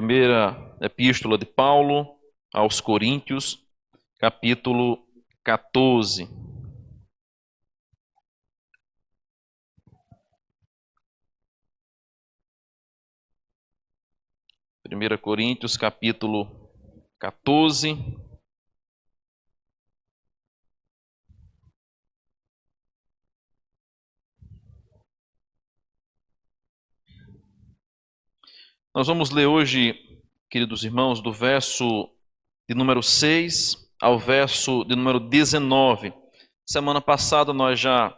Primeira Epístola de Paulo aos Coríntios, capítulo 14. Primeira Coríntios, capítulo 14. Nós vamos ler hoje, queridos irmãos, do verso de número 6 ao verso de número 19. Semana passada nós já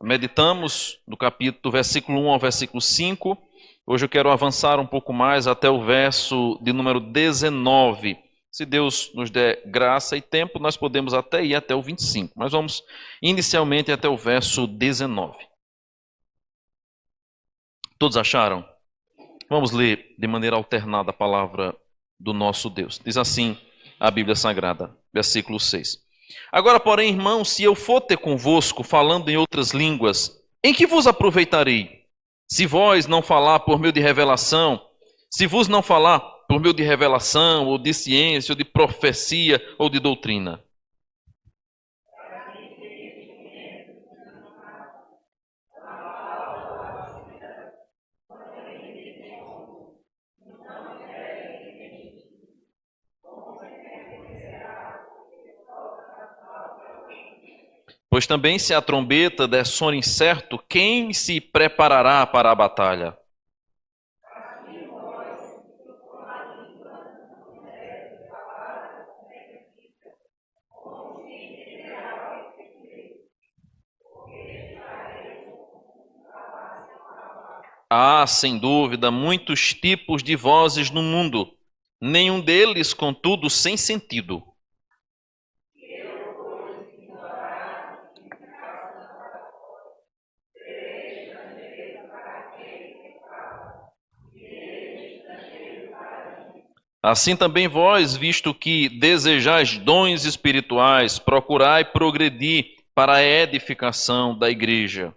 meditamos do versículo 1 ao versículo 5. Hoje eu quero avançar um pouco mais até o verso de número 19. Se Deus nos der graça e tempo, nós podemos até ir até o 25. Mas vamos inicialmente até o verso 19. Todos acharam? Vamos ler de maneira alternada a palavra do nosso Deus. Diz assim a Bíblia Sagrada, versículo 6. Agora, porém, irmãos, se eu for ter convosco falando em outras línguas, em que vos aproveitarei? Se vós não falar por meio de revelação, se vos não falar por meio de revelação, ou de ciência, ou de profecia, ou de doutrina. Pois também se a trombeta der sono incerto, quem se preparará para a batalha? Há, sem dúvida, muitos tipos de vozes no mundo, nenhum deles, contudo, sem sentido. Assim também vós, visto que desejais dons espirituais, procurai progredir para a edificação da igreja.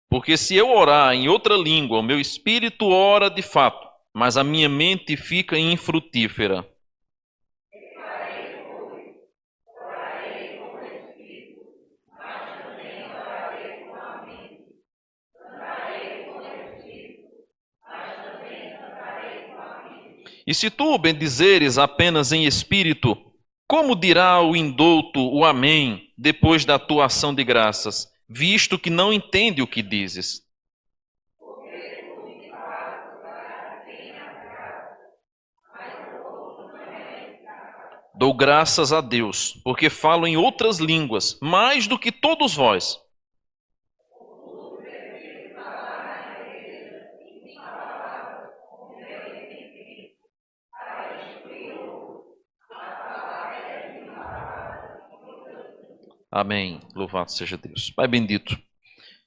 Porque se eu orar em outra língua, o meu espírito ora de fato, mas a minha mente fica infrutífera. E se tu bendizeres apenas em espírito, como dirá o indouto o amém depois da tua ação de graças, visto que não entende o que dizes? Dou graças a Deus, porque falo em outras línguas, mais do que todos vós. Amém. Louvado seja Deus. Pai bendito,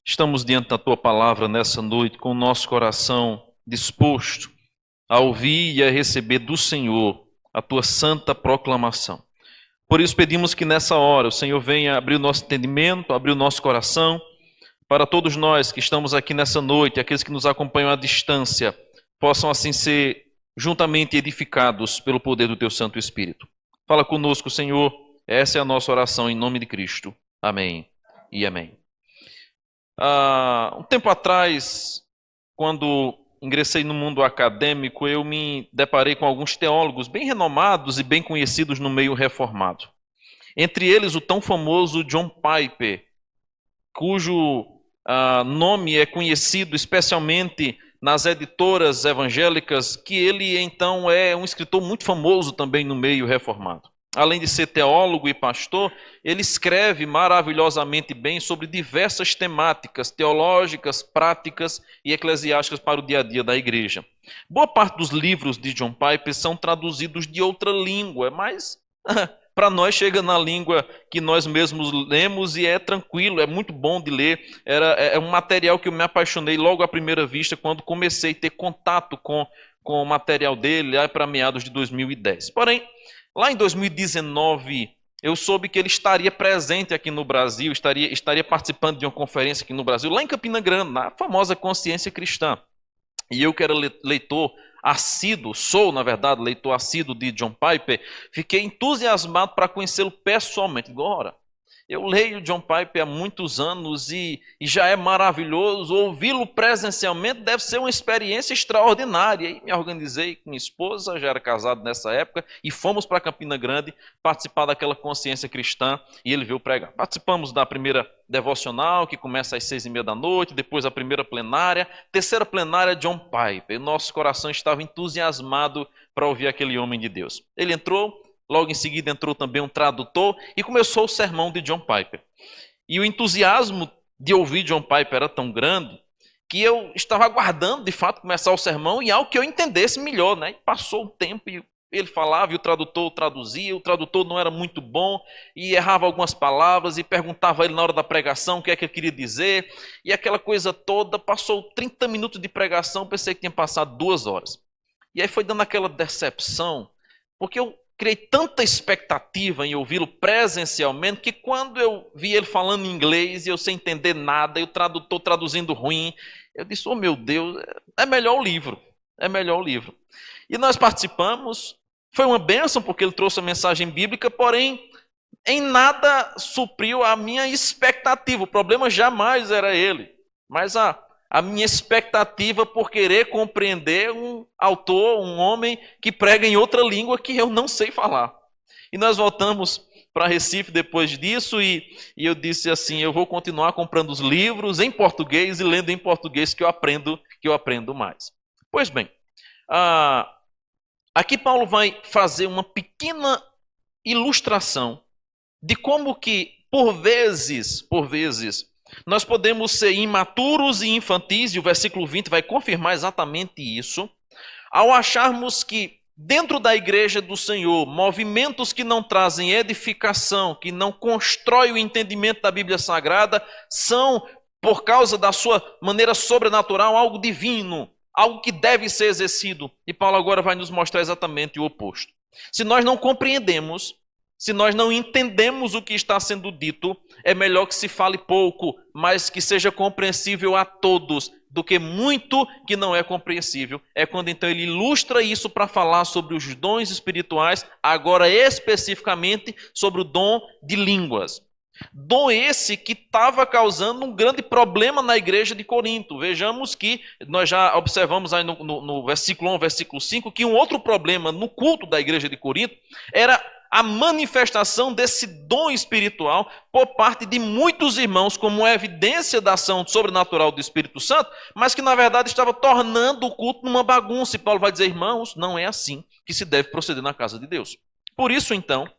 estamos diante da Tua palavra nessa noite com o nosso coração disposto a ouvir e a receber do Senhor a Tua santa proclamação. Por isso pedimos que nessa hora o Senhor venha abrir o nosso entendimento, abrir o nosso coração, para todos nós que estamos aqui nessa noite, aqueles que nos acompanham à distância, possam assim ser juntamente edificados pelo poder do Teu Santo Espírito. Fala conosco, Senhor. Essa é a nossa oração em nome de Cristo. Amém e amém. Um tempo atrás, quando ingressei no mundo acadêmico, eu me deparei com alguns teólogos bem renomados e bem conhecidos no meio reformado. Entre eles, o tão famoso John Piper, cujo nome é conhecido especialmente nas editoras evangélicas, que ele então é um escritor muito famoso também no meio reformado. Além de ser teólogo e pastor, ele escreve maravilhosamente bem sobre diversas temáticas teológicas, práticas e eclesiásticas para o dia a dia da igreja. Boa parte dos livros de John Piper são traduzidos de outra língua, mas para nós chega na língua que nós mesmos lemos e é tranquilo, é muito bom de ler. É um material que eu me apaixonei logo à primeira vista quando comecei a ter contato com o material dele lá para meados de 2010. Porém, lá em 2019, eu soube que ele estaria presente aqui no Brasil, estaria participando de uma conferência aqui no Brasil, lá em Campina Grande, na famosa Consciência Cristã. E eu que era leitor assíduo, sou, na verdade, leitor assíduo de John Piper, fiquei entusiasmado para conhecê-lo pessoalmente. Agora, eu leio John Piper há muitos anos e já é maravilhoso. Ouvi-lo presencialmente deve ser uma experiência extraordinária. E me organizei com minha esposa, já era casado nessa época, e fomos para Campina Grande participar daquela consciência cristã e ele veio pregar. Participamos da primeira devocional, que começa às 6:30 da noite, depois a primeira plenária, terceira plenária, John Piper. E nosso coração estava entusiasmado para ouvir aquele homem de Deus. Ele entrou. Logo em seguida entrou também um tradutor e começou o sermão de John Piper. E o entusiasmo de ouvir John Piper era tão grande que eu estava aguardando, de fato, começar o sermão e algo que eu entendesse melhor, né? E passou o tempo e ele falava e o tradutor traduzia, o tradutor não era muito bom e errava algumas palavras e perguntava a ele na hora da pregação o que é que ele queria dizer. E aquela coisa toda, passou 30 minutos de pregação, pensei que tinha passado 2 horas. E aí foi dando aquela decepção, porque eu criei tanta expectativa em ouvi-lo presencialmente que quando eu vi ele falando em inglês e eu sem entender nada, e o tradutor traduzindo ruim, eu disse, oh meu Deus, é melhor o livro, é melhor o livro. E nós participamos, foi uma bênção porque ele trouxe a mensagem bíblica, porém em nada supriu a minha expectativa. O problema jamais era ele, mas a minha expectativa por querer compreender um autor, um homem que prega em outra língua que eu não sei falar. E nós voltamos para Recife depois disso e eu disse assim, eu vou continuar comprando os livros em português e lendo em português que eu aprendo mais. Pois bem, aqui Paulo vai fazer uma pequena ilustração de como que, por vezes, nós podemos ser imaturos e infantis, e o versículo 20 vai confirmar exatamente isso, ao acharmos que dentro da igreja do Senhor, movimentos que não trazem edificação, que não constroem o entendimento da Bíblia Sagrada, são, por causa da sua maneira sobrenatural, algo divino, algo que deve ser exercido. E Paulo agora vai nos mostrar exatamente o oposto. Se nós não compreendemos, se nós não entendemos o que está sendo dito, é melhor que se fale pouco, mas que seja compreensível a todos, do que muito que não é compreensível. É quando então ele ilustra isso para falar sobre os dons espirituais, agora especificamente sobre o dom de línguas. Dom esse que estava causando um grande problema na igreja de Corinto. Vejamos que nós já observamos aí no versículo 1, versículo 5, que um outro problema no culto da igreja de Corinto era a manifestação desse dom espiritual por parte de muitos irmãos como evidência da ação sobrenatural do Espírito Santo, mas que na verdade estava tornando o culto numa bagunça. E Paulo vai dizer, irmãos, não é assim que se deve proceder na casa de Deus. Por isso então,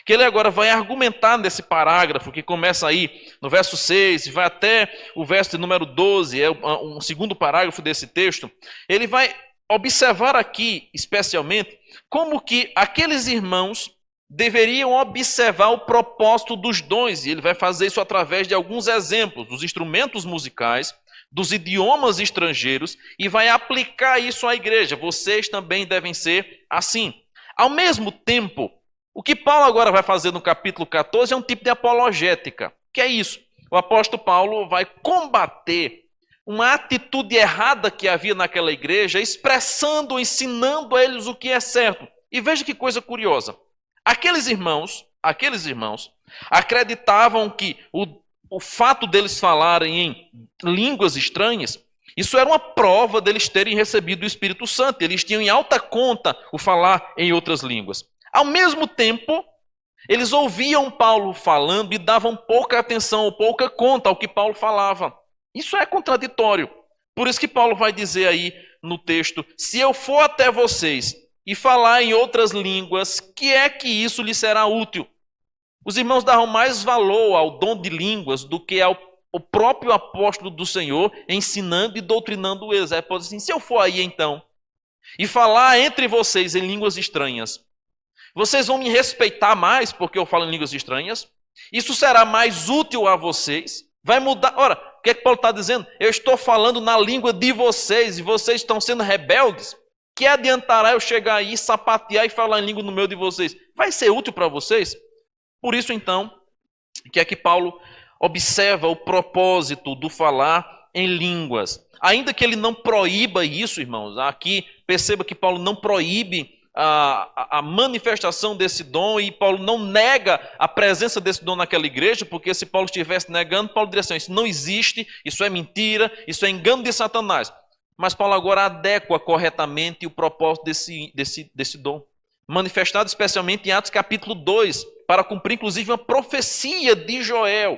que ele agora vai argumentar nesse parágrafo que começa aí no verso 6 e vai até o verso de número 12, é um segundo parágrafo desse texto. Ele vai observar aqui, especialmente, como que aqueles irmãos deveriam observar o propósito dos dons, e ele vai fazer isso através de alguns exemplos, dos instrumentos musicais, dos idiomas estrangeiros, e vai aplicar isso à igreja. Vocês também devem ser assim. Ao mesmo tempo, o que Paulo agora vai fazer no capítulo 14 é um tipo de apologética. Que é isso? O apóstolo Paulo vai combater uma atitude errada que havia naquela igreja, expressando, ensinando a eles o que é certo. E veja que coisa curiosa. Aqueles irmãos acreditavam que o fato deles falarem em línguas estranhas, isso era uma prova deles terem recebido o Espírito Santo. Eles tinham em alta conta o falar em outras línguas. Ao mesmo tempo, eles ouviam Paulo falando e davam pouca atenção ou pouca conta ao que Paulo falava. Isso é contraditório. Por isso que Paulo vai dizer aí no texto, se eu for até vocês e falar em outras línguas, que é que isso lhe será útil? Os irmãos davam mais valor ao dom de línguas do que ao próprio apóstolo do Senhor ensinando e doutrinando eles. Aí pode dizer assim, se eu for aí então e falar entre vocês em línguas estranhas, vocês vão me respeitar mais porque eu falo em línguas estranhas? Isso será mais útil a vocês? Vai mudar? Ora, o que é que Paulo está dizendo? Eu estou falando na língua de vocês e vocês estão sendo rebeldes. Que adiantará eu chegar aí, sapatear e falar em língua no meio de vocês? Vai ser útil para vocês? Por isso, então, que é que Paulo observa o propósito do falar em línguas. Ainda que ele não proíba isso, irmãos, aqui perceba que Paulo não proíbe a manifestação desse dom, e Paulo não nega a presença desse dom naquela igreja, porque se Paulo estivesse negando, Paulo diria assim: isso não existe, isso é mentira, isso é engano de Satanás. Mas Paulo agora adequa corretamente o propósito desse dom, manifestado especialmente em Atos capítulo 2, para cumprir inclusive uma profecia de Joel,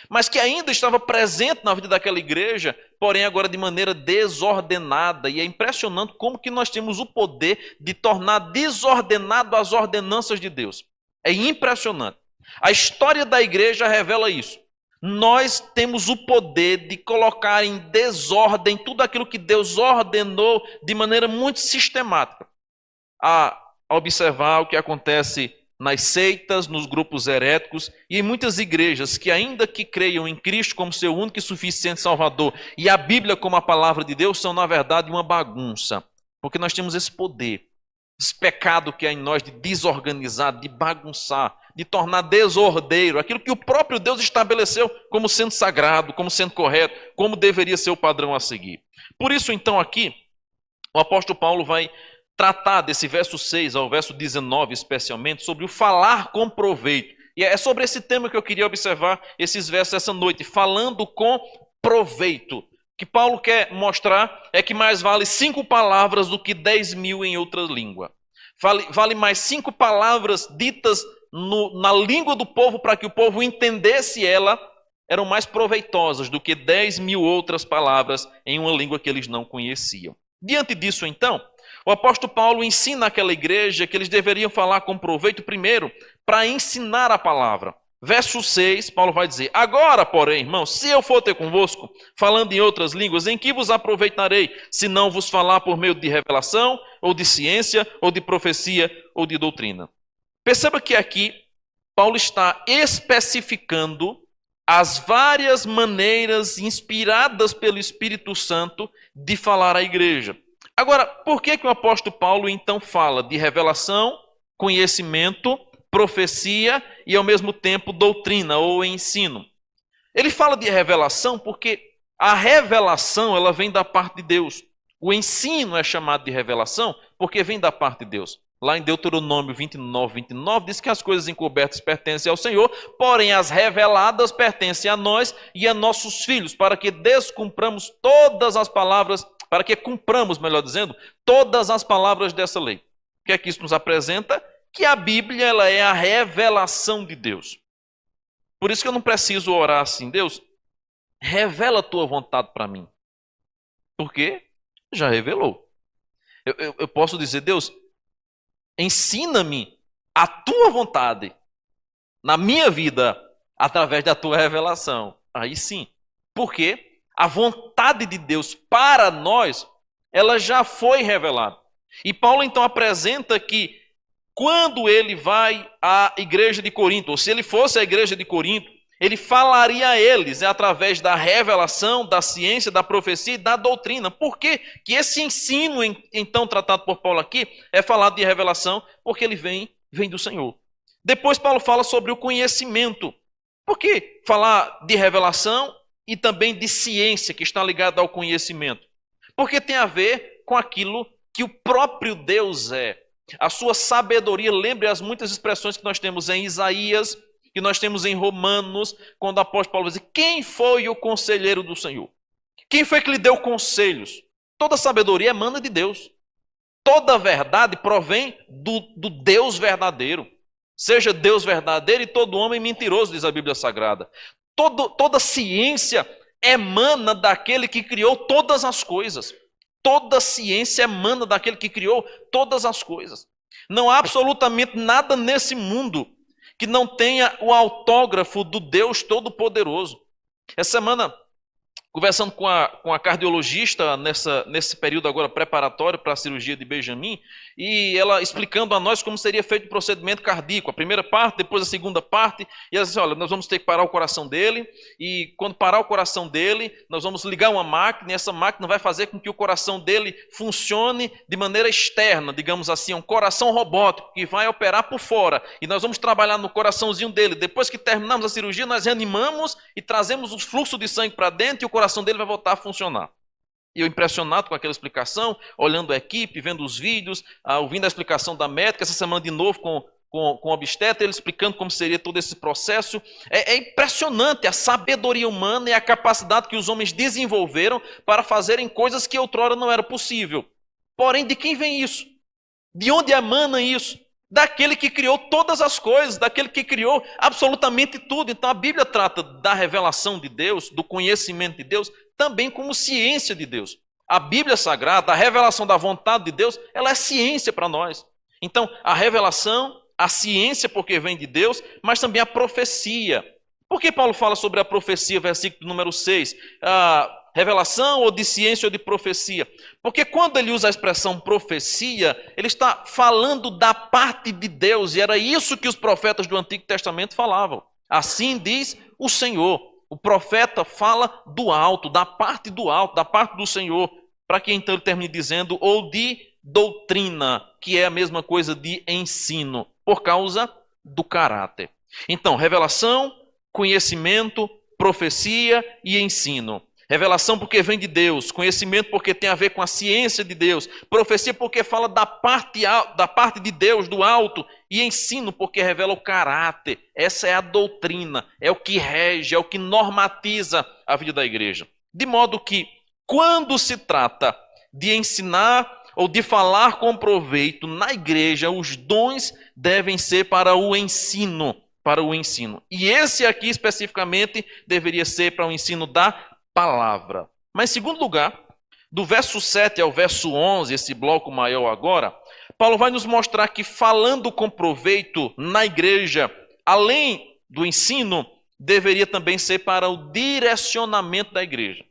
mas que ainda estava presente na vida daquela igreja, porém agora de maneira desordenada. E é impressionante como que nós temos o poder de tornar desordenado as ordenanças de Deus. É impressionante. A história da igreja revela isso. Nós temos o poder de colocar em desordem tudo aquilo que Deus ordenou de maneira muito sistemática. A observar o que acontece nas seitas, nos grupos heréticos e em muitas igrejas que, ainda que creiam em Cristo como seu único e suficiente Salvador e a Bíblia como a palavra de Deus, são na verdade uma bagunça, porque nós temos esse poder, esse pecado que há em nós de desorganizar, de bagunçar, de tornar desordeiro aquilo que o próprio Deus estabeleceu como sendo sagrado, como sendo correto, como deveria ser o padrão a seguir. Por isso, então, aqui o apóstolo Paulo vai tratar desse verso 6 ao verso 19 especialmente, sobre o falar com proveito. E é sobre esse tema que eu queria observar esses versos essa noite, falando com proveito. O que Paulo quer mostrar é que mais vale 5 palavras do que 10.000 em outra língua. Vale mais 5 palavras ditas na língua do povo para que o povo entendesse ela, eram mais proveitosas do que 10.000 outras palavras em uma língua que eles não conheciam. Diante disso, então, o apóstolo Paulo ensina àquela igreja que eles deveriam falar com proveito primeiro para ensinar a palavra. Verso 6, Paulo vai dizer: agora, porém, irmãos, se eu for ter convosco, falando em outras línguas, em que vos aproveitarei, se não vos falar por meio de revelação, ou de ciência, ou de profecia, ou de doutrina? Perceba que aqui Paulo está especificando as várias maneiras inspiradas pelo Espírito Santo de falar à igreja. Agora, por que o apóstolo Paulo então fala de revelação, conhecimento, profecia e ao mesmo tempo doutrina ou ensino? Ele fala de revelação porque a revelação ela vem da parte de Deus. O ensino é chamado de revelação porque vem da parte de Deus. Lá em Deuteronômio 29 diz que as coisas encobertas pertencem ao Senhor, porém as reveladas pertencem a nós e a nossos filhos, para que descumpramos todas as palavras, para que cumpramos, melhor dizendo, todas as palavras dessa lei. O que é que isso nos apresenta? Que a Bíblia ela é a revelação de Deus. Por isso que eu não preciso orar assim: Deus, revela a tua vontade para mim. Porque já revelou. Eu posso dizer: Deus, ensina-me a tua vontade na minha vida através da tua revelação. Aí sim. Porque a vontade de Deus para nós, ela já foi revelada. E Paulo então apresenta que quando ele vai à igreja de Corinto, ou se ele fosse à igreja de Corinto, ele falaria a eles através da revelação, da ciência, da profecia e da doutrina. Por quê? Que esse ensino, então, tratado por Paulo aqui, é falado de revelação, porque ele vem do Senhor. Depois Paulo fala sobre o conhecimento. Por que falar de revelação e também de ciência, que está ligada ao conhecimento? Porque tem a ver com aquilo que o próprio Deus é. A sua sabedoria, lembre as muitas expressões que nós temos em Isaías, que nós temos em Romanos, quando o apóstolo Paulo diz: quem foi o conselheiro do Senhor? Quem foi que lhe deu conselhos? Toda sabedoria emana de Deus. Toda verdade provém do Deus verdadeiro. Seja Deus verdadeiro e todo homem mentiroso, diz a Bíblia Sagrada. Toda ciência emana daquele que criou todas as coisas. Toda ciência emana daquele que criou todas as coisas. Não há absolutamente nada nesse mundo que não tenha o autógrafo do Deus Todo-Poderoso. Essa semana, conversando com a cardiologista nesse período agora preparatório para a cirurgia de Benjamin, e ela explicando a nós como seria feito o procedimento cardíaco, a primeira parte, depois a segunda parte, e ela disse, olha, nós vamos ter que parar o coração dele, e quando parar o coração dele, nós vamos ligar uma máquina, e essa máquina vai fazer com que o coração dele funcione de maneira externa, digamos assim, um coração robótico, que vai operar por fora, e nós vamos trabalhar no coraçãozinho dele. Depois que terminamos a cirurgia, nós reanimamos e trazemos o fluxo de sangue para dentro, e o coração dele vai voltar a funcionar. E eu impressionado com aquela explicação, olhando a equipe, vendo os vídeos, ouvindo a explicação da médica, essa semana de novo com o obstetra, ele explicando como seria todo esse processo. É impressionante a sabedoria humana e a capacidade que os homens desenvolveram para fazerem coisas que outrora não era possível. Porém, de quem vem isso? De onde emana isso? Daquele que criou todas as coisas, daquele que criou absolutamente tudo. Então a Bíblia trata da revelação de Deus, do conhecimento de Deus, também como ciência de Deus. A Bíblia Sagrada, a revelação da vontade de Deus, ela é ciência para nós. Então, a revelação, a ciência porque vem de Deus, mas também a profecia. Por que Paulo fala sobre a profecia, versículo número 6? Revelação ou de ciência ou de profecia? Porque quando ele usa a expressão profecia, ele está falando da parte de Deus, e era isso que os profetas do Antigo Testamento falavam. Assim diz o Senhor. O profeta fala do alto, da parte do alto, da parte do Senhor, para que então ele termine dizendo, ou de doutrina, que é a mesma coisa de ensino, por causa do caráter. Então, revelação, conhecimento, profecia e ensino. Revelação porque vem de Deus, conhecimento porque tem a ver com a ciência de Deus, profecia porque fala da parte de Deus, do alto, e ensino porque revela o caráter. Essa é a doutrina, é o que rege, é o que normatiza a vida da igreja. De modo que, quando se trata de ensinar ou de falar com proveito na igreja, os dons devem ser para o ensino, E esse aqui especificamente deveria ser para o ensino da palavra. Mas em segundo lugar, do verso 7 ao verso 11, esse bloco maior agora, Paulo vai nos mostrar que falando com proveito na igreja, além do ensino, deveria também ser para o direcionamento da igreja.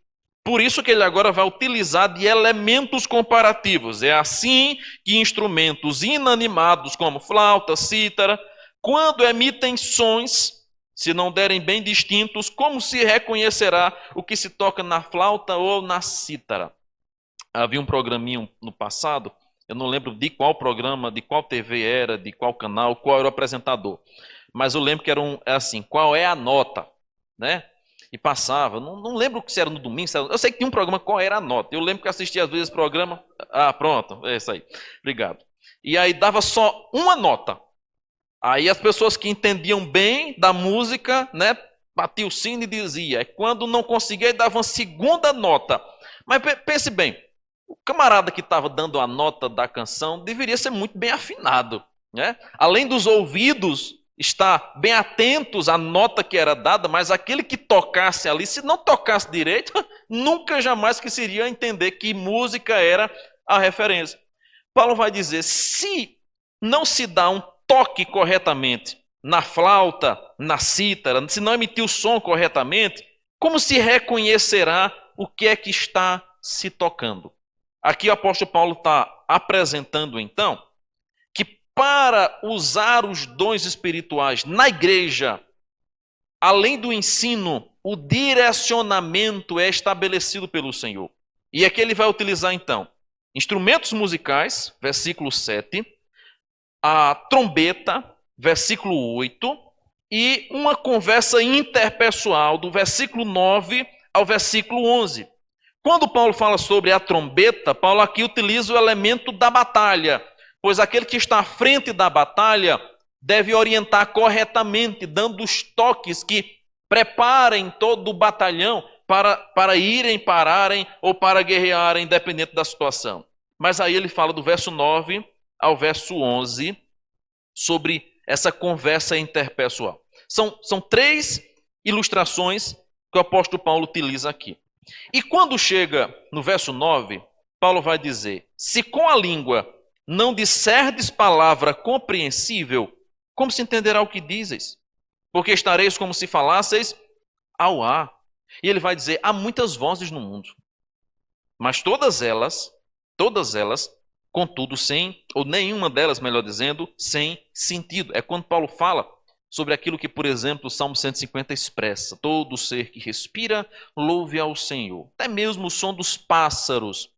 Por isso que ele agora vai utilizar de elementos comparativos. É assim que instrumentos inanimados como flauta, cítara, quando emitem sons, se não derem bem distintos, como se reconhecerá o que se toca na flauta ou na cítara? Havia um programinho no passado, eu não lembro de qual programa, de qual TV era, de qual canal, qual era o apresentador. Mas eu lembro que era assim, qual é a nota, né? E passava, não lembro se era no domingo, eu sei que tinha um programa, qual era a nota. Eu lembro que assistia às vezes esse programa, pronto, é isso aí, obrigado. E aí dava só uma nota. Aí as pessoas que entendiam bem da música, né, batiam o sino e dizia. Quando não conseguia, dava uma segunda nota. Mas pense bem, o camarada que estava dando a nota da canção deveria ser muito bem afinado, né? Além dos ouvidos estar bem atentos à nota que era dada, mas aquele que tocasse ali, se não tocasse direito, nunca jamais que seria entender que música era a referência. Paulo vai dizer, se não se dá um toque corretamente na flauta, na cítara, se não emitir o som corretamente, como se reconhecerá o que é que está se tocando? Aqui o apóstolo Paulo está apresentando então que para usar os dons espirituais na igreja, além do ensino, o direcionamento é estabelecido pelo Senhor. E aqui ele vai utilizar então instrumentos musicais, versículo 7, a trombeta, versículo 8, e uma conversa interpessoal do versículo 9 ao versículo 11. Quando Paulo fala sobre a trombeta, Paulo aqui utiliza o elemento da batalha, pois aquele que está à frente da batalha deve orientar corretamente, dando os toques que preparem todo o batalhão para irem, pararem ou para guerrearem, independente da situação. Mas aí ele fala do verso 9 ao verso 11 sobre essa conversa interpessoal. São três ilustrações que o apóstolo Paulo utiliza aqui. E quando chega no verso 9, Paulo vai dizer, se com a língua não disserdes palavra compreensível, como se entenderá o que dizes? Porque estareis como se falasseis ao ar. E ele vai dizer, há muitas vozes no mundo, mas todas elas contudo ou nenhuma delas, melhor dizendo, sem sentido. É quando Paulo fala sobre aquilo que, por exemplo, o Salmo 150 expressa: todo ser que respira, louve ao Senhor. Até mesmo o som dos pássaros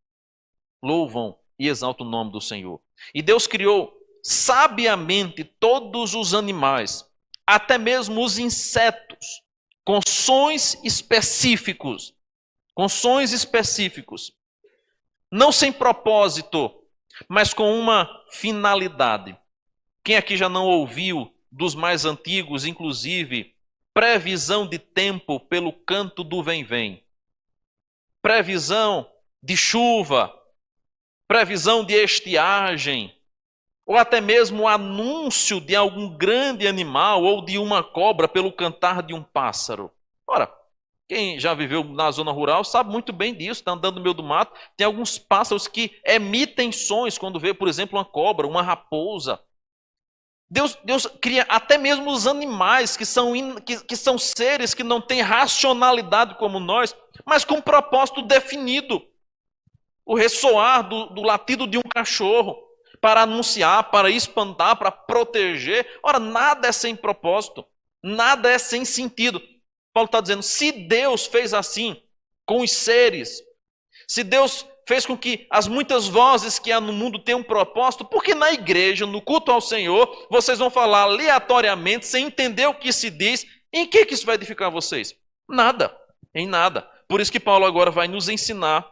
louvam e exaltam o nome do Senhor. E Deus criou sabiamente todos os animais, até mesmo os insetos, com sons específicos, não sem propósito, mas com uma finalidade. Quem aqui já não ouviu dos mais antigos, inclusive, previsão de tempo pelo canto do vem-vem? Previsão de chuva, previsão de estiagem, ou até mesmo o anúncio de algum grande animal ou de uma cobra pelo cantar de um pássaro. Ora, quem já viveu na zona rural sabe muito bem disso, está andando no meio do mato, tem alguns pássaros que emitem sons quando vê, por exemplo, uma cobra, uma raposa. Deus cria até mesmo os animais, que são seres que não têm racionalidade como nós, mas com um propósito definido. O ressoar do latido de um cachorro, para anunciar, para espantar, para proteger. Ora, nada é sem propósito, nada é sem sentido. Paulo está dizendo, se Deus fez assim com os seres, se Deus fez com que as muitas vozes que há no mundo tenham um propósito, por que na igreja, no culto ao Senhor, vocês vão falar aleatoriamente, sem entender o que se diz? Em que isso vai edificar vocês? Nada, em nada. Por isso que Paulo agora vai nos ensinar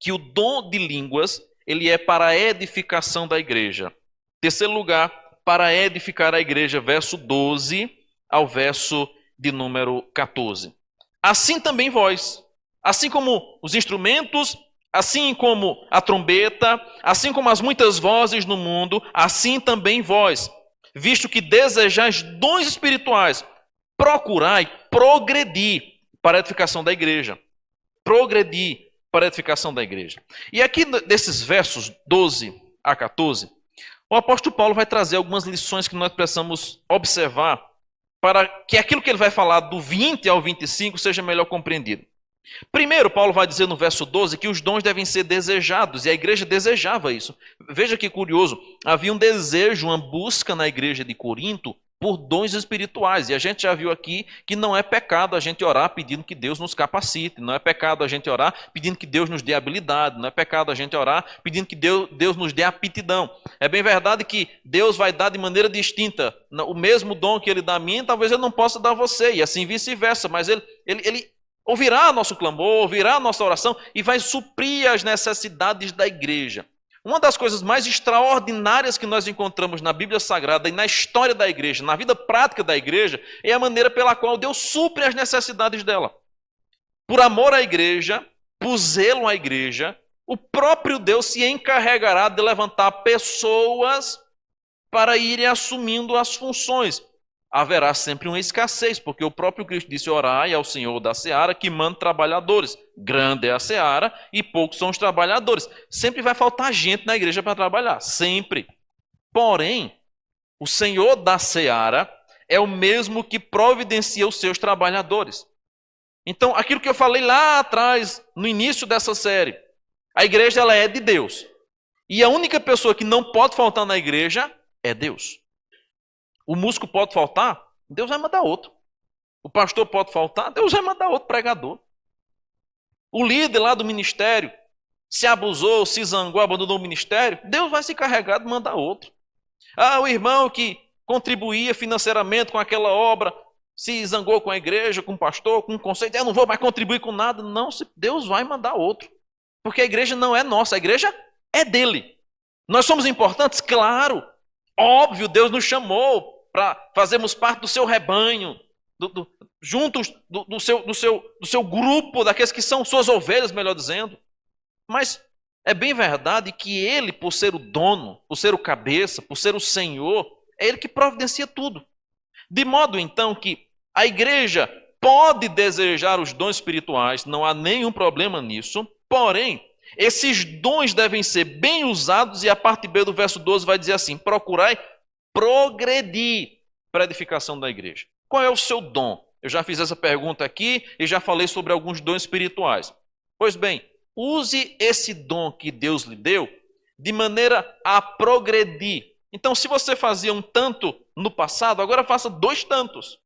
que o dom de línguas, ele é para a edificação da igreja. Terceiro lugar, para edificar a igreja, verso 12 ao verso de número 14. Assim também vós, assim como os instrumentos, assim como a trombeta, assim como as muitas vozes no mundo, assim também vós, visto que desejais dons espirituais, procurai progredir para a edificação da igreja. Progredir para a edificação da igreja. E aqui desses versos 12 a 14, o apóstolo Paulo vai trazer algumas lições que nós precisamos observar para que aquilo que ele vai falar do 20 ao 25 seja melhor compreendido. Primeiro, Paulo vai dizer no verso 12 que os dons devem ser desejados, e a igreja desejava isso. Veja que curioso, havia um desejo, uma busca na igreja de Corinto por dons espirituais, e a gente já viu aqui que não é pecado a gente orar pedindo que Deus nos capacite, não é pecado a gente orar pedindo que Deus nos dê habilidade, não é pecado a gente orar pedindo que Deus nos dê aptidão. É bem verdade que Deus vai dar de maneira distinta o mesmo dom que Ele dá a mim, talvez Ele não possa dar a você, e assim vice-versa, mas Ele ouvirá nosso clamor, ouvirá a nossa oração e vai suprir as necessidades da igreja. Uma das coisas mais extraordinárias que nós encontramos na Bíblia Sagrada e na história da igreja, na vida prática da igreja, é a maneira pela qual Deus supre as necessidades dela. Por amor à igreja, por zelo à igreja, o próprio Deus se encarregará de levantar pessoas para irem assumindo as funções. Haverá sempre uma escassez, porque o próprio Cristo disse: orai ao Senhor da seara que manda trabalhadores. Grande é a seara e poucos são os trabalhadores. Sempre vai faltar gente na igreja para trabalhar, sempre. Porém, o Senhor da seara é o mesmo que providencia os seus trabalhadores. Então, aquilo que eu falei lá atrás, no início dessa série, a igreja ela é de Deus. E a única pessoa que não pode faltar na igreja é Deus. O músico pode faltar, Deus vai mandar outro. O pastor pode faltar, Deus vai mandar outro pregador. O líder lá do ministério se abusou, se zangou, abandonou o ministério, Deus vai se carregar de mandar outro. Ah, o irmão que contribuía financeiramente com aquela obra, se zangou com a igreja, com o pastor, com o conceito, eu não vou mais contribuir com nada. Não, Deus vai mandar outro. Porque a igreja não é nossa, a igreja é dele. Nós somos importantes? Claro. Óbvio, Deus nos chamou para fazermos parte do seu rebanho, juntos do seu grupo, daqueles que são suas ovelhas, melhor dizendo. Mas é bem verdade que Ele, por ser o dono, por ser o cabeça, por ser o Senhor, é Ele que providencia tudo. De modo, então, que a igreja pode desejar os dons espirituais, não há nenhum problema nisso, porém, esses dons devem ser bem usados, e a parte B do verso 12 vai dizer assim: procurai progredir para a edificação da igreja. Qual é o seu dom? Eu já fiz essa pergunta aqui e já falei sobre alguns dons espirituais. Pois bem, use esse dom que Deus lhe deu de maneira a progredir. Então, se você fazia um tanto no passado, agora faça 2 tantos.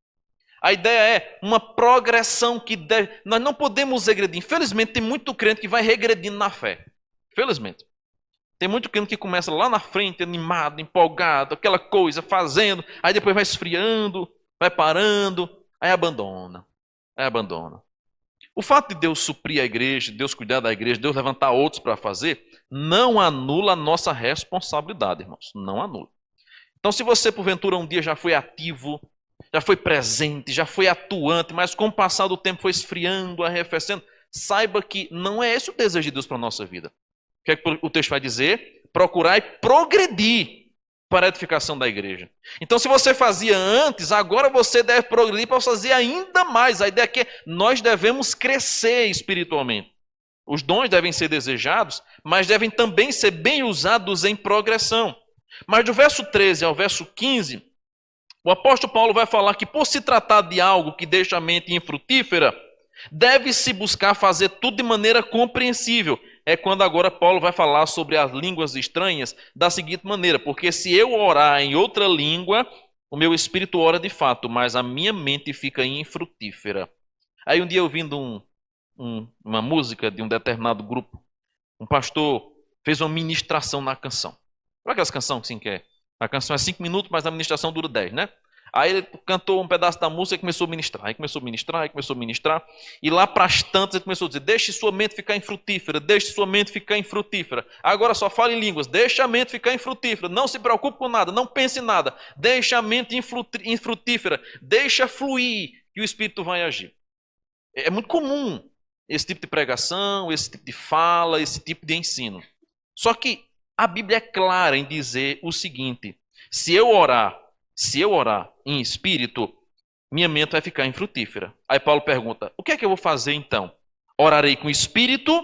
A ideia é uma progressão que deve... Nós não podemos regredir. Infelizmente, tem muito crente que vai regredindo na fé. Infelizmente. Tem muito crente que começa lá na frente, animado, empolgado, aquela coisa, fazendo, aí depois vai esfriando, vai parando, aí abandona. O fato de Deus suprir a igreja, Deus cuidar da igreja, Deus levantar outros para fazer, não anula a nossa responsabilidade, irmãos. Não anula. Então, se você, porventura, um dia já foi ativo, já foi presente, já foi atuante, mas com o passar do tempo foi esfriando, arrefecendo, saiba que não é esse o desejo de Deus para a nossa vida. O que é que o texto vai dizer? Procurar e progredir para a edificação da igreja. Então, se você fazia antes, agora você deve progredir para fazer ainda mais. A ideia é que nós devemos crescer espiritualmente. Os dons devem ser desejados, mas devem também ser bem usados em progressão. Mas do verso 13 ao verso 15, o apóstolo Paulo vai falar que por se tratar de algo que deixa a mente infrutífera, deve-se buscar fazer tudo de maneira compreensível. É quando agora Paulo vai falar sobre as línguas estranhas da seguinte maneira: porque se eu orar em outra língua, o meu espírito ora de fato, mas a minha mente fica infrutífera. Aí um dia ouvindo uma música de um determinado grupo, um pastor fez uma ministração na canção. Sabe aquelas canções assim que é? A canção é 5 minutos, mas a ministração dura 10, né? Aí ele cantou um pedaço da música e começou a ministrar. E lá para as tantas ele começou a dizer: deixe sua mente ficar infrutífera, deixe sua mente ficar infrutífera. Agora só fale em línguas, deixe a mente ficar infrutífera, não se preocupe com nada, não pense em nada. Deixe a mente infrutífera, deixa fluir que o Espírito vai agir. É muito comum esse tipo de pregação, esse tipo de fala, esse tipo de ensino. Só que a Bíblia é clara em dizer o seguinte: se eu orar em espírito, minha mente vai ficar infrutífera. Aí Paulo pergunta: o que é que eu vou fazer então? Orarei com o espírito,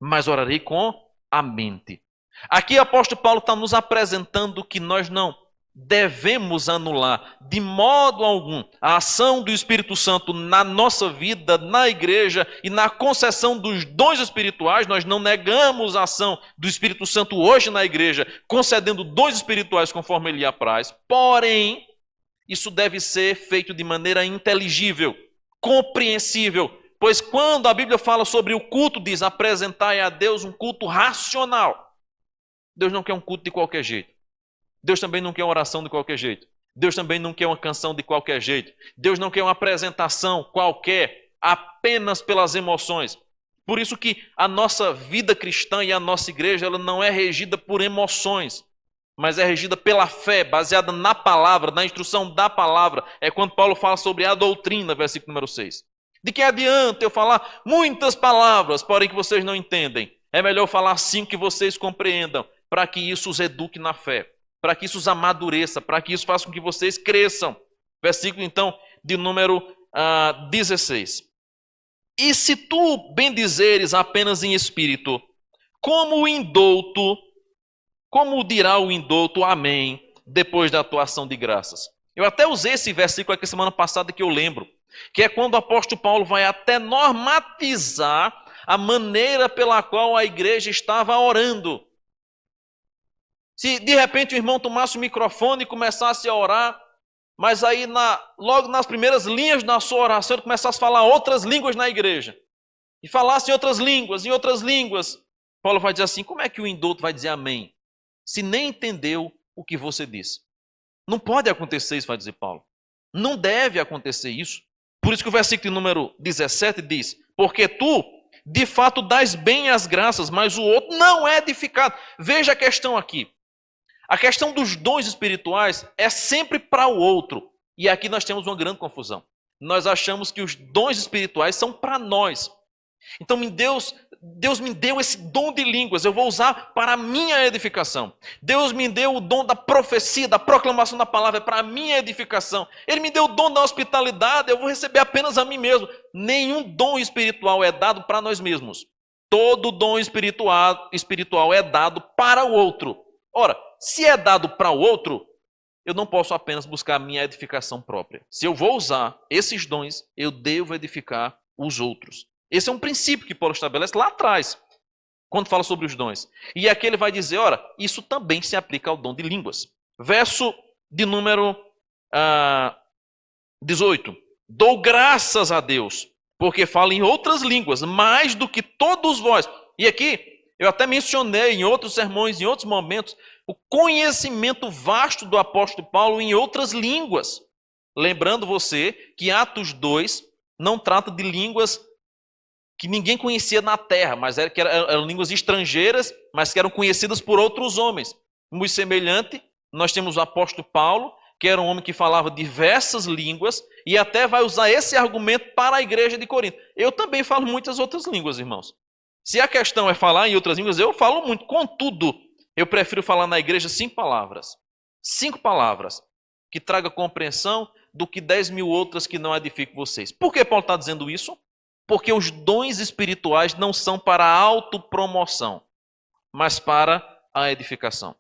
mas orarei com a mente. Aqui o apóstolo Paulo está nos apresentando que nós não devemos anular de modo algum a ação do Espírito Santo na nossa vida, na igreja e na concessão dos dons espirituais. Nós não negamos a ação do Espírito Santo hoje na igreja, concedendo dons espirituais conforme ele apraz. Porém, isso deve ser feito de maneira inteligível, compreensível, pois quando a Bíblia fala sobre o culto, diz: apresentai a Deus um culto racional. Deus não quer um culto de qualquer jeito. Deus também não quer uma oração de qualquer jeito. Deus também não quer uma canção de qualquer jeito. Deus não quer uma apresentação qualquer, apenas pelas emoções. Por isso que a nossa vida cristã e a nossa igreja, ela não é regida por emoções, mas é regida pela fé, baseada na palavra, na instrução da palavra. É quando Paulo fala sobre a doutrina, versículo número 6. De que adianta eu falar muitas palavras, porém que vocês não entendem? É melhor falar 5 que vocês compreendam, para que isso os eduque na fé, para que isso os amadureça, para que isso faça com que vocês cresçam. Versículo, então, de número 16. E se tu bendizeres apenas em espírito, como dirá o indouto amém, depois da atuação de graças? Eu até usei esse versículo aqui semana passada que eu lembro, que é quando o apóstolo Paulo vai até normatizar a maneira pela qual a igreja estava orando. Se de repente o irmão tomasse o microfone e começasse a orar, mas aí logo nas primeiras linhas da sua oração ele começasse a falar outras línguas na igreja, e falasse em outras línguas, Paulo vai dizer assim: como é que o indouto vai dizer amém, se nem entendeu o que você disse? Não pode acontecer isso, vai dizer Paulo. Não deve acontecer isso. Por isso que o versículo número 17 diz: porque tu, de fato, dás bem as graças, mas o outro não é edificado. Veja a questão aqui. A questão dos dons espirituais é sempre para o outro. E aqui nós temos uma grande confusão. Nós achamos que os dons espirituais são para nós. Então Deus me deu esse dom de línguas, eu vou usar para a minha edificação. Deus me deu o dom da profecia, da proclamação da palavra, para a minha edificação. Ele me deu o dom da hospitalidade, eu vou receber apenas a mim mesmo. Nenhum dom espiritual é dado para nós mesmos. Todo dom espiritual é dado para o outro. Ora, se é dado para o outro, eu não posso apenas buscar a minha edificação própria. Se eu vou usar esses dons, eu devo edificar os outros. Esse é um princípio que Paulo estabelece lá atrás. quando fala sobre os dons. E aqui ele vai dizer, ora, isso também se aplica ao dom de línguas. Verso de número 18. Dou graças a Deus, porque falo em outras línguas, mais do que todos vós. E aqui, eu até mencionei em outros sermões, em outros momentos, o conhecimento vasto do apóstolo Paulo em outras línguas. Lembrando você que Atos 2 não trata de línguas que ninguém conhecia na terra, mas eram línguas estrangeiras, mas que eram conhecidas por outros homens. Muito semelhante, nós temos o apóstolo Paulo, que era um homem que falava diversas línguas, e até vai usar esse argumento para a igreja de Corinto. Eu também falo muitas outras línguas, irmãos. Se a questão é falar em outras línguas, eu falo muito. Contudo, eu prefiro falar na igreja 5 palavras. 5 palavras que traga compreensão do que 10.000 outras que não edificam vocês. Por que Paulo está dizendo isso? Porque os dons espirituais não são para a autopromoção, mas para a edificação.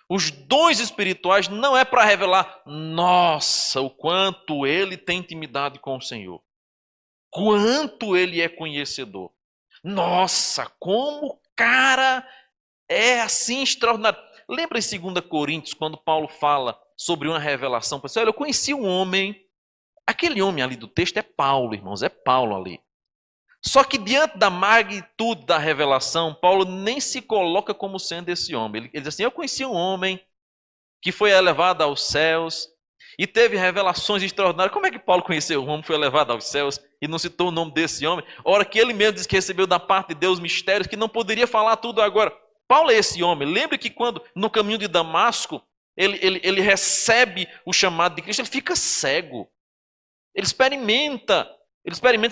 Os dons espirituais não é para revelar, nossa, o quanto ele tem intimidade com o Senhor. Quanto ele é conhecedor. Nossa, como o cara é assim extraordinário. Lembra em 2 Coríntios, quando Paulo fala sobre uma revelação? Olha, eu conheci um homem, aquele homem ali do texto é Paulo, irmãos, é Paulo ali. Só que diante da magnitude da revelação, Paulo nem se coloca como sendo esse homem. Ele diz assim, eu conheci um homem que foi elevado aos céus e teve revelações extraordinárias. Como é que Paulo conheceu um homem que foi elevado aos céus e não citou o nome desse homem? Ora que ele mesmo diz que recebeu da parte de Deus mistérios que não poderia falar tudo agora. Paulo é esse homem. Lembre que quando no caminho de Damasco, ele recebe o chamado de Cristo, ele fica cego. Ele experimenta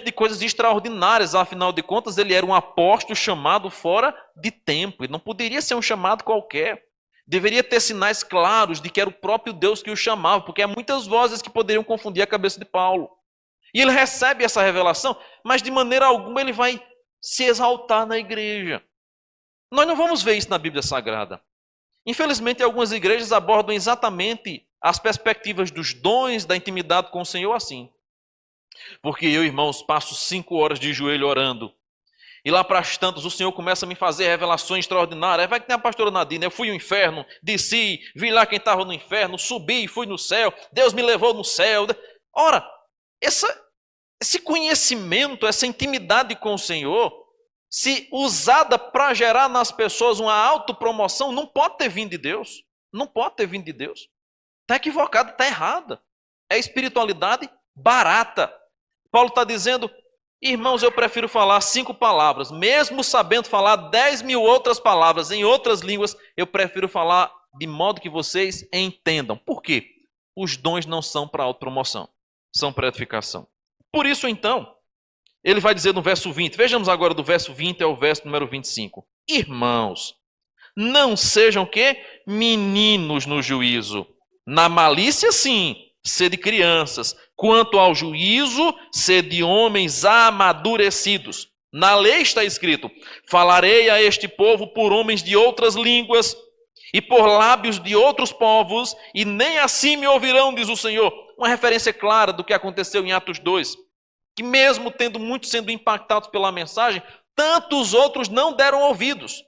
de coisas extraordinárias, afinal de contas, ele era um apóstolo chamado fora de tempo, ele não poderia ser um chamado qualquer, deveria ter sinais claros de que era o próprio Deus que o chamava, porque há muitas vozes que poderiam confundir a cabeça de Paulo. E ele recebe essa revelação, mas de maneira alguma ele vai se exaltar na igreja. Nós não vamos ver isso na Bíblia Sagrada. Infelizmente, algumas igrejas abordam exatamente as perspectivas dos dons, da intimidade com o Senhor assim. Porque eu, irmãos, passo 5 horas de joelho orando. E lá para as tantas o Senhor começa a me fazer revelações extraordinárias. Aí vai que tem a pastora Nadine, eu fui ao inferno, desci, vi lá quem estava no inferno, subi, fui no céu, Deus me levou no céu. Ora, esse conhecimento, essa intimidade com o Senhor, se usada para gerar nas pessoas uma autopromoção, não pode ter vindo de Deus. Não pode ter vindo de Deus. Está equivocada, está errada. É espiritualidade barata. Paulo está dizendo, irmãos, eu prefiro falar 5 palavras, mesmo sabendo falar 10.000 outras palavras em outras línguas, eu prefiro falar de modo que vocês entendam. Por quê? Os dons não são para autopromoção, são para edificação. Por isso, então, ele vai dizer no verso 20, vejamos agora do verso 20 ao verso número 25. Irmãos, não sejam o quê? Meninos no juízo. Na malícia, sim, sede crianças. Quanto ao juízo, sede homens amadurecidos. Na lei está escrito, falarei a este povo por homens de outras línguas e por lábios de outros povos, e nem assim me ouvirão, diz o Senhor. Uma referência clara do que aconteceu em Atos 2. Que mesmo tendo muitos sendo impactados pela mensagem, tantos outros não deram ouvidos.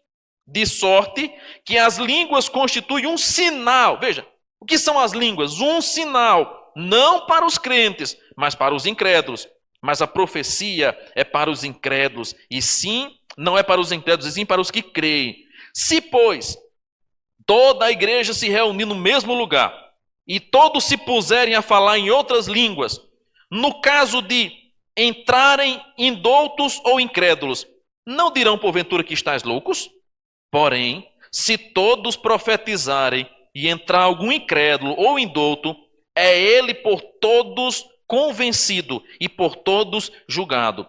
De sorte que as línguas constituem um sinal. Veja, o que são as línguas? Um sinal. Não para os crentes, mas para os incrédulos. Mas a profecia é para os incrédulos. E sim, não é para os incrédulos, e sim para os que creem. Se, pois, toda a igreja se reunir no mesmo lugar, e todos se puserem a falar em outras línguas, no caso de entrarem indoutos ou incrédulos, não dirão porventura que estáis loucos? Porém, se todos profetizarem e entrar algum incrédulo ou indouto, é ele por todos convencido e por todos julgado.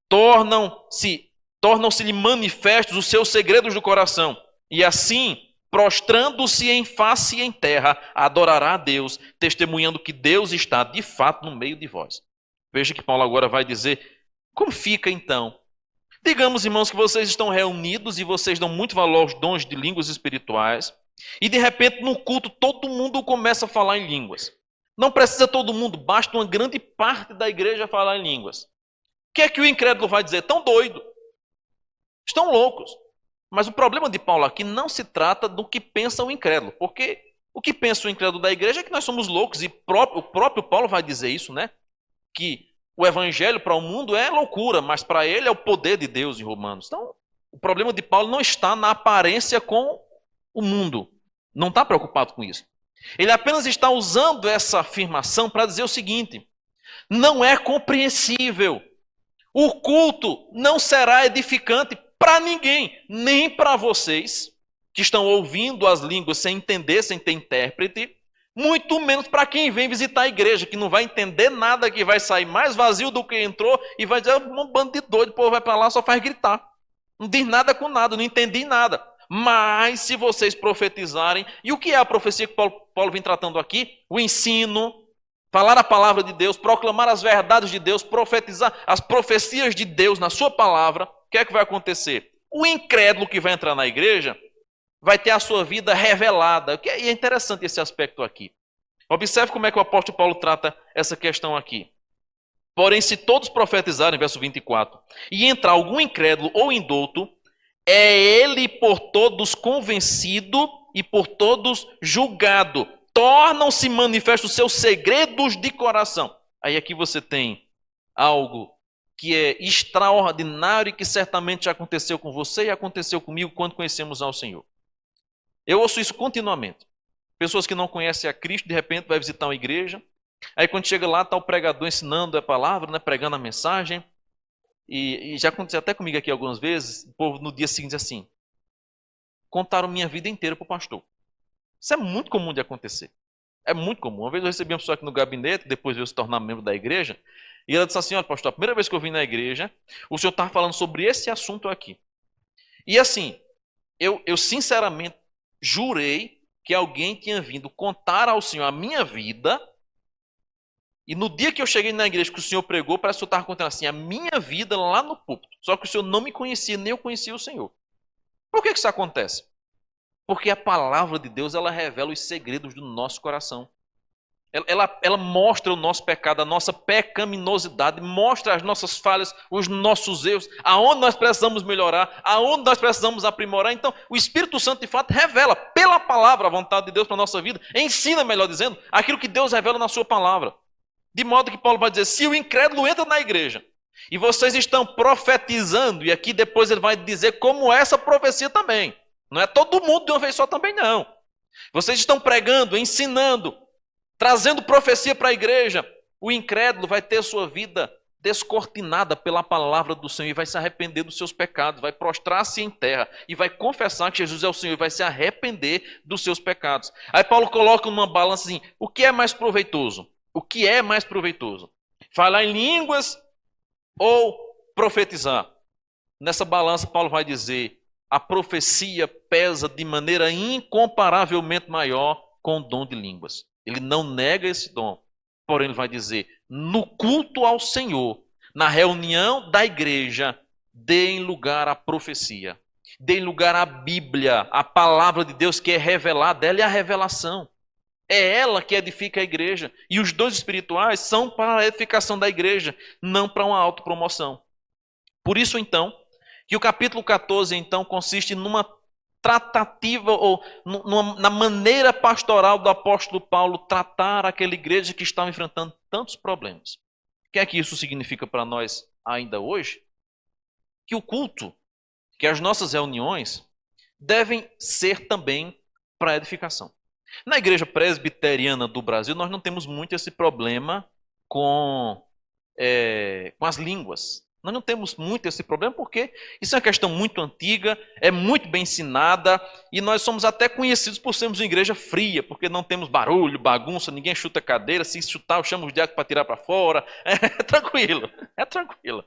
Tornam-se-lhe manifestos os seus segredos do coração. E assim, prostrando-se em face e em terra, adorará a Deus, testemunhando que Deus está de fato no meio de vós. Veja que Paulo agora vai dizer, como fica então? Digamos, irmãos, que vocês estão reunidos e vocês dão muito valor aos dons de línguas espirituais, e de repente no culto todo mundo começa a falar em línguas. Não precisa todo mundo, basta uma grande parte da igreja falar em línguas. O que é que o incrédulo vai dizer? Estão doidos. Estão loucos. Mas o problema de Paulo aqui não se trata do que pensa o incrédulo, porque o que pensa o incrédulo da igreja é que nós somos loucos, e o próprio Paulo vai dizer isso, né? Que o evangelho para o mundo é loucura, mas para ele é o poder de Deus em Romanos. Então, o problema de Paulo não está na aparência com o mundo. Não está preocupado com isso. Ele apenas está usando essa afirmação para dizer o seguinte: não é compreensível. O culto não será edificante para ninguém, nem para vocês que estão ouvindo as línguas sem entender, sem ter intérprete, muito menos para quem vem visitar a igreja, que não vai entender nada, que vai sair mais vazio do que entrou e vai dizer: um bando de doido, o povo vai para lá só faz gritar. Não diz nada com nada, não entendi nada. Mas se vocês profetizarem, e o que é a profecia que Paulo vem tratando aqui? O ensino, falar a palavra de Deus, proclamar as verdades de Deus, profetizar as profecias de Deus na sua palavra. O que é que vai acontecer? O incrédulo que vai entrar na igreja vai ter a sua vida revelada. E é interessante esse aspecto aqui. Observe como é que o apóstolo Paulo trata essa questão aqui. Porém, se todos profetizarem, verso 24, e entrar algum incrédulo ou indouto, é ele por todos convencido e por todos julgado. Tornam-se manifestos os seus segredos de coração. Aí aqui você tem algo que é extraordinário e que certamente já aconteceu com você e aconteceu comigo quando conhecemos ao Senhor. Eu ouço isso continuamente. Pessoas que não conhecem a Cristo, de repente vai visitar uma igreja, aí quando chega lá está o pregador ensinando a palavra, né, pregando a mensagem, e já aconteceu até comigo aqui algumas vezes, o povo no dia seguinte diz assim: contaram minha vida inteira para o pastor. Isso é muito comum de acontecer. É muito comum. Uma vez eu recebi uma pessoa aqui no gabinete, depois veio se tornar membro da igreja, e ela disse assim: olha, pastor, a primeira vez que eu vim na igreja, o senhor estava falando sobre esse assunto aqui. E assim, eu sinceramente jurei que alguém tinha vindo contar ao senhor a minha vida, e no dia que eu cheguei na igreja que o senhor pregou, parece que o senhor estava contando assim, a minha vida lá no púlpito. Só que o senhor não me conhecia, nem eu conhecia o senhor. Por que isso acontece? Porque a palavra de Deus, ela revela os segredos do nosso coração. Ela mostra o nosso pecado, a nossa pecaminosidade, mostra as nossas falhas, os nossos erros, aonde nós precisamos melhorar, aonde nós precisamos aprimorar. Então, o Espírito Santo, de fato, revela pela palavra a vontade de Deus para a nossa vida, ensina, melhor dizendo, aquilo que Deus revela na sua palavra. De modo que Paulo vai dizer: se o incrédulo entra na igreja e vocês estão profetizando, e aqui depois ele vai dizer como é essa profecia também. Não é todo mundo de uma vez só também, não. Vocês estão pregando, ensinando, trazendo profecia para a igreja. O incrédulo vai ter sua vida descortinada pela palavra do Senhor e vai se arrepender dos seus pecados, vai prostrar-se em terra e vai confessar que Jesus é o Senhor e vai se arrepender dos seus pecados. Aí Paulo coloca numa balança assim: o que é mais proveitoso? O que é mais proveitoso? Falar em línguas ou profetizar? Nessa balança Paulo vai dizer: a profecia pesa de maneira incomparavelmente maior com o dom de línguas. Ele não nega esse dom, porém ele vai dizer: no culto ao Senhor, na reunião da igreja, deem lugar à profecia, deem lugar à Bíblia, à palavra de Deus que é revelada, ela é a revelação. É ela que edifica a igreja. E os dons espirituais são para a edificação da igreja, não para uma autopromoção. Por isso, então, que o capítulo 14, então, consiste numa tratativa, ou na maneira pastoral do apóstolo Paulo tratar aquela igreja que estava enfrentando tantos problemas. O que é que isso significa para nós ainda hoje? Que o culto, que as nossas reuniões, devem ser também para a edificação. Na igreja presbiteriana do Brasil, nós não temos muito esse problema com as línguas. Nós não temos muito esse problema porque isso é uma questão muito antiga, é muito bem ensinada e nós somos até conhecidos por sermos uma igreja fria, porque não temos barulho, bagunça, ninguém chuta cadeira, se chutar eu chamo os diáconos para tirar para fora. É tranquilo, é tranquilo.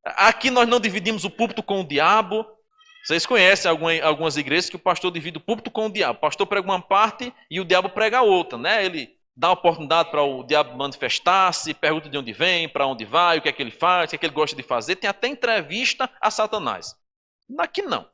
Aqui nós não dividimos o púlpito com o diabo. Vocês conhecem algumas igrejas que o pastor divide o púlpito com o diabo. O pastor prega uma parte e o diabo prega a outra, né? Ele dá a oportunidade para o diabo manifestar-se, pergunta de onde vem, para onde vai, o que é que ele faz, o que é que ele gosta de fazer. Tem até entrevista a Satanás. Aqui não.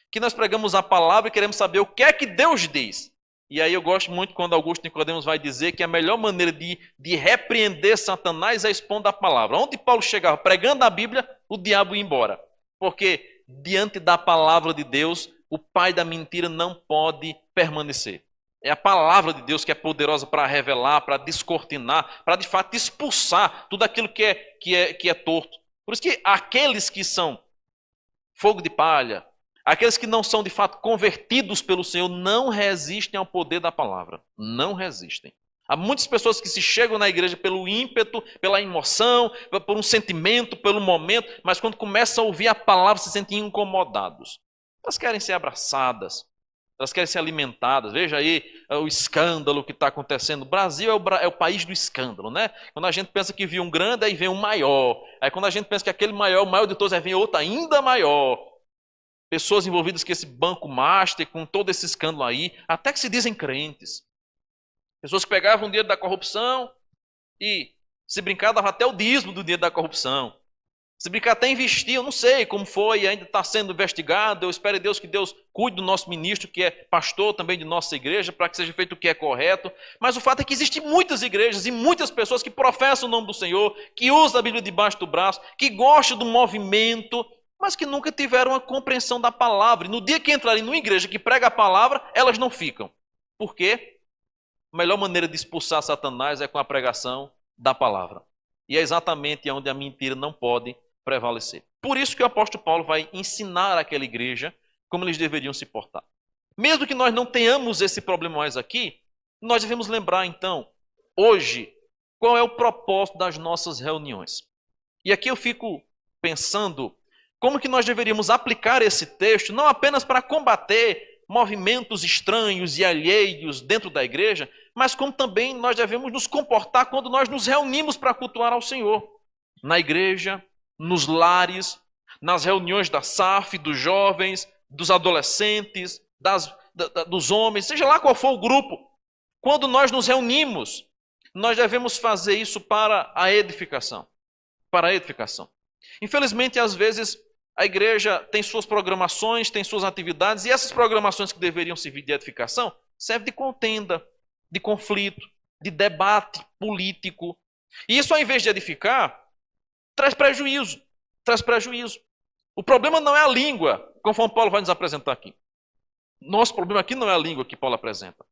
Aqui nós pregamos a palavra e queremos saber o que é que Deus diz. E aí eu gosto muito quando Augusto Nicodemos vai dizer que a melhor maneira de repreender Satanás é expondo a palavra. Onde Paulo chegava pregando a Bíblia, o diabo ia embora. Porque diante da palavra de Deus, o pai da mentira não pode permanecer. É a palavra de Deus que é poderosa para revelar, para descortinar, para de fato expulsar tudo aquilo que é torto. Por isso que aqueles que são fogo de palha, aqueles que não são de fato convertidos pelo Senhor, não resistem ao poder da palavra. Não resistem. Há muitas pessoas que se chegam na igreja pelo ímpeto, pela emoção, por um sentimento, pelo momento, mas quando começam a ouvir a palavra se sentem incomodados. Elas querem ser abraçadas, elas querem ser alimentadas. Veja aí o escândalo que está acontecendo. O Brasil é o país do escândalo, né? Quando a gente pensa que viu um grande, aí vem um maior. Aí quando a gente pensa que aquele maior, o maior de todos, aí vem outro ainda maior. Pessoas envolvidas com esse banco master, com todo esse escândalo aí, até que se dizem crentes. Pessoas que pegavam o dinheiro da corrupção e, se brincar, davam até o dízimo do dinheiro da corrupção. Se brincar, até investiam, não sei como foi, ainda está sendo investigado. Eu espero em Deus que Deus cuide do nosso ministro, que é pastor também de nossa igreja, para que seja feito o que é correto. Mas o fato é que existem muitas igrejas e muitas pessoas que professam o nome do Senhor, que usam a Bíblia debaixo do braço, que gostam do movimento, mas que nunca tiveram a compreensão da palavra. E no dia que entrarem numa igreja que prega a palavra, elas não ficam. Por quê? A melhor maneira de expulsar Satanás é com a pregação da palavra. E é exatamente onde a mentira não pode prevalecer. Por isso que o apóstolo Paulo vai ensinar àquela igreja como eles deveriam se portar. Mesmo que nós não tenhamos esse problema mais aqui, nós devemos lembrar então, hoje, qual é o propósito das nossas reuniões. E aqui eu fico pensando como que nós deveríamos aplicar esse texto, não apenas para combater movimentos estranhos e alheios dentro da igreja, mas como também nós devemos nos comportar quando nós nos reunimos para cultuar ao Senhor. Na igreja, nos lares, nas reuniões da SAF, dos jovens, dos adolescentes, dos homens, seja lá qual for o grupo. Quando nós nos reunimos, nós devemos fazer isso para a edificação. Para a edificação. Infelizmente, às vezes, a igreja tem suas programações, tem suas atividades, e essas programações que deveriam servir de edificação, servem de contenda, de conflito, de debate político. E isso, ao invés de edificar, traz prejuízo. Traz prejuízo. O problema não é a língua, conforme Paulo vai nos apresentar aqui. Nosso problema aqui não é a língua que Paulo apresenta,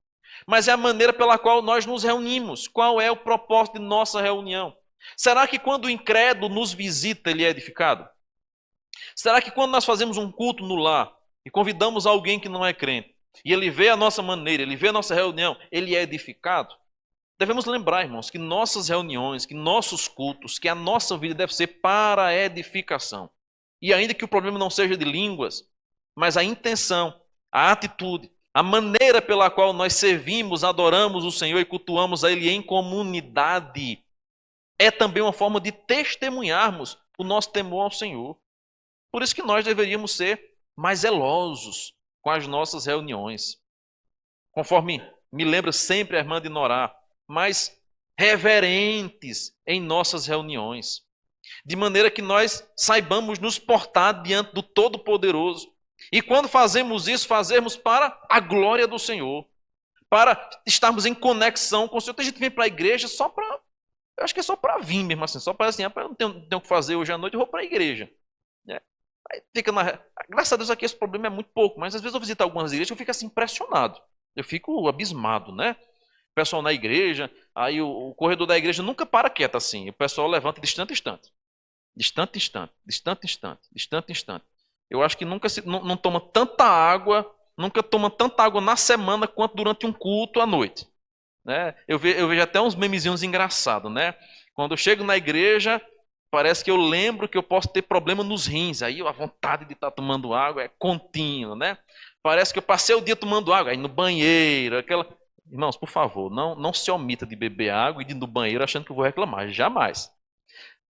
mas é a maneira pela qual nós nos reunimos. Qual é o propósito de nossa reunião? Será que quando o incrédulo nos visita, ele é edificado? Será que quando nós fazemos um culto no lar e convidamos alguém que não é crente, e ele vê a nossa maneira, ele vê a nossa reunião, ele é edificado? Devemos lembrar, irmãos, que nossas reuniões, que nossos cultos, que a nossa vida deve ser para a edificação. E ainda que o problema não seja de línguas, mas a intenção, a atitude, a maneira pela qual nós servimos, adoramos o Senhor e cultuamos a Ele em comunidade, é também uma forma de testemunharmos o nosso temor ao Senhor. Por isso que nós deveríamos ser mais zelosos com as nossas reuniões. Conforme me lembra sempre a irmã de Norá, mais reverentes em nossas reuniões. De maneira que nós saibamos nos portar diante do Todo-Poderoso. E quando fazemos isso, fazemos para a glória do Senhor. Para estarmos em conexão com o Senhor. Tem gente que vem para a igreja só para... Eu acho que é só para vir mesmo assim. Só para assim, eu não tenho o que fazer hoje à noite, eu vou para a igreja. Aí fica Graças a Deus aqui esse problema é muito pouco, mas às vezes eu visito algumas igrejas e eu fico assim impressionado. Eu fico abismado, né? O pessoal na igreja, aí o corredor da igreja nunca para quieto assim. O pessoal levanta de instante em instante. Distante, instante, distante, instante, distante, instante. Eu acho que nunca não toma tanta água, nunca toma tanta água na semana quanto durante um culto à noite. Né? Eu vejo até uns memezinhos engraçados, né? Quando eu chego na igreja, parece que eu lembro que eu posso ter problema nos rins. Aí a vontade de estar tomando água é contínua, né? Parece que eu passei o dia tomando água, aí no banheiro, aquela... Irmãos, por favor, não se omita de beber água e de ir no banheiro achando que eu vou reclamar. Jamais.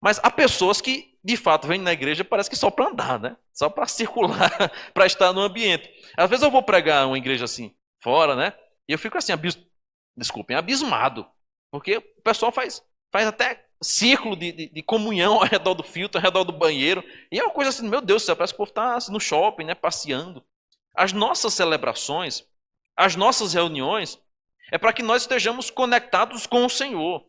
Mas há pessoas que, de fato, vêm na igreja, parece que só para andar, né? Só para circular, para estar no ambiente. Às vezes eu vou pregar uma igreja assim, fora, né? E eu fico assim, abismado. Porque o pessoal faz até círculo de comunhão ao redor do filtro, ao redor do banheiro. E é uma coisa assim, meu Deus do céu, parece que o povo está assim, no shopping, né? Passeando. As nossas celebrações, as nossas reuniões, é para que nós estejamos conectados com o Senhor.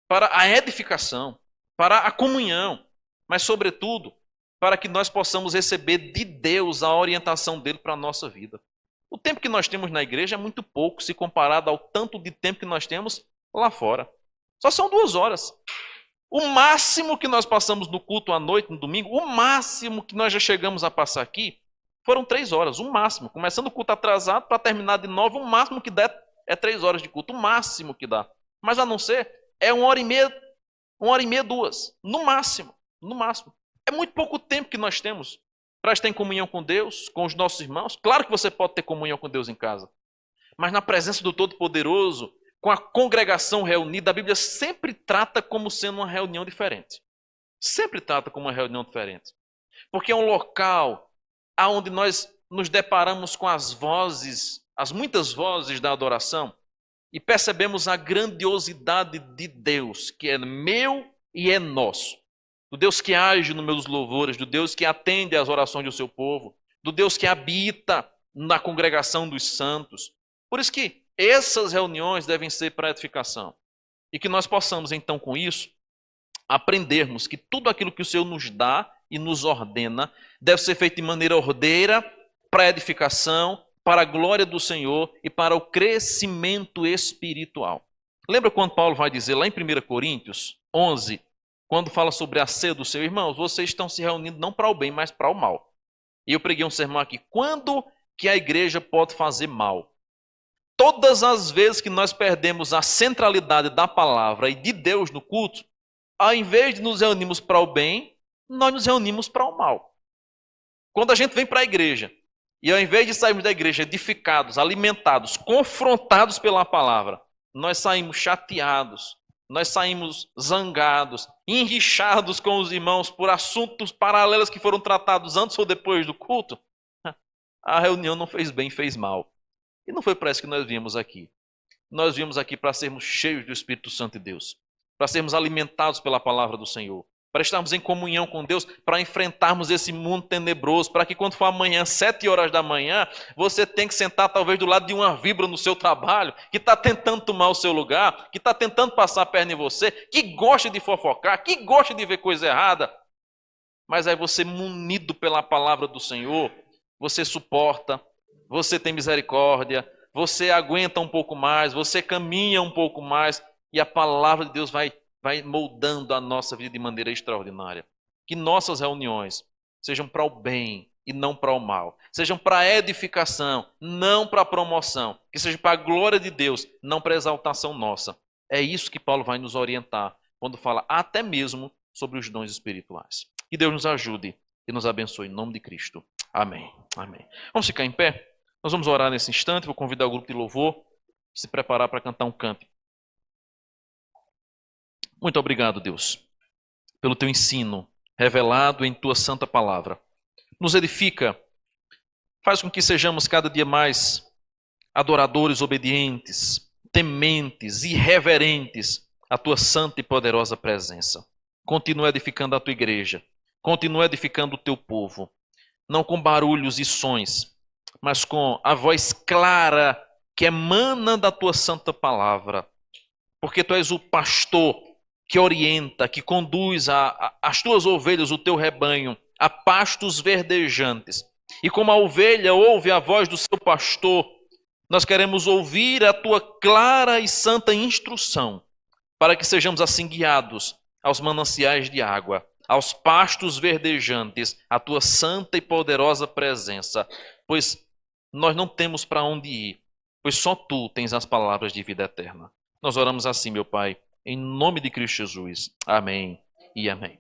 Para a edificação. Para a comunhão, mas sobretudo para que nós possamos receber de Deus a orientação dele para a nossa vida. O tempo que nós temos na igreja é muito pouco se comparado ao tanto de tempo que nós temos lá fora. Só são 2 horas. O máximo que nós passamos no culto à noite, no domingo, o máximo que nós já chegamos a passar aqui, foram 3 horas, o máximo. Começando o culto atrasado para terminar de 9, o máximo que dá é 3 horas de culto, o máximo que dá. Mas a não ser, é 1h30, 2, no máximo, no máximo. É muito pouco tempo que nós temos para estar em comunhão com Deus, com os nossos irmãos. Claro que você pode ter comunhão com Deus em casa, mas na presença do Todo-Poderoso, com a congregação reunida, a Bíblia sempre trata como sendo uma reunião diferente. Sempre trata como uma reunião diferente. Porque é um local onde nós nos deparamos com as vozes, as muitas vozes da adoração, e percebemos a grandiosidade de Deus, que é meu e é nosso. Do Deus que age nos meus louvores, do Deus que atende às orações do seu povo, do Deus que habita na congregação dos santos. Por isso que essas reuniões devem ser para edificação. E que nós possamos, então, com isso, aprendermos que tudo aquilo que o Senhor nos dá e nos ordena deve ser feito de maneira ordeira, para edificação, para a glória do Senhor e para o crescimento espiritual. Lembra quando Paulo vai dizer lá em 1 Coríntios 11, quando fala sobre a ceia do seu irmão? Vocês estão se reunindo não para o bem, mas para o mal. E eu preguei um sermão aqui. Quando que a igreja pode fazer mal? Todas as vezes que nós perdemos a centralidade da palavra e de Deus no culto, ao invés de nos reunirmos para o bem, nós nos reunimos para o mal. Quando a gente vem para a igreja, e ao invés de sairmos da igreja edificados, alimentados, confrontados pela palavra, nós saímos chateados, nós saímos zangados, enrixados com os irmãos por assuntos paralelos que foram tratados antes ou depois do culto, a reunião não fez bem, fez mal. E não foi para isso que nós viemos aqui. Nós viemos aqui para sermos cheios do Espírito Santo de Deus, para sermos alimentados pela palavra do Senhor, para estarmos em comunhão com Deus, para enfrentarmos esse mundo tenebroso, para que quando for amanhã, 7 horas da manhã, você tem que sentar talvez do lado de uma víbora no seu trabalho, que está tentando tomar o seu lugar, que está tentando passar a perna em você, que gosta de fofocar, que gosta de ver coisa errada. Mas aí você, munido pela palavra do Senhor, você suporta, você tem misericórdia, você aguenta um pouco mais, você caminha um pouco mais, e a palavra de Deus vai moldando a nossa vida de maneira extraordinária. Que nossas reuniões sejam para o bem e não para o mal. Sejam para a edificação, não para a promoção. Que sejam para a glória de Deus, não para a exaltação nossa. É isso que Paulo vai nos orientar quando fala até mesmo sobre os dons espirituais. Que Deus nos ajude e nos abençoe em nome de Cristo. Amém. Amém. Vamos ficar em pé? Nós vamos orar nesse instante. Vou convidar o grupo de louvor a se preparar para cantar um canto. Muito obrigado, Deus, pelo teu ensino revelado em tua santa palavra. Nos edifica, faz com que sejamos cada dia mais adoradores obedientes, tementes e reverentes à tua santa e poderosa presença. Continua edificando a tua igreja, continua edificando o teu povo, não com barulhos e sons, mas com a voz clara que emana da tua santa palavra, porque tu és o pastor que orienta, que conduz as tuas ovelhas, o teu rebanho, a pastos verdejantes. E como a ovelha ouve a voz do seu pastor, nós queremos ouvir a tua clara e santa instrução, para que sejamos assim guiados aos mananciais de água, aos pastos verdejantes, a tua santa e poderosa presença, pois nós não temos para onde ir, pois só tu tens as palavras de vida eterna. Nós oramos assim, meu Pai, em nome de Cristo Jesus. Amém e amém.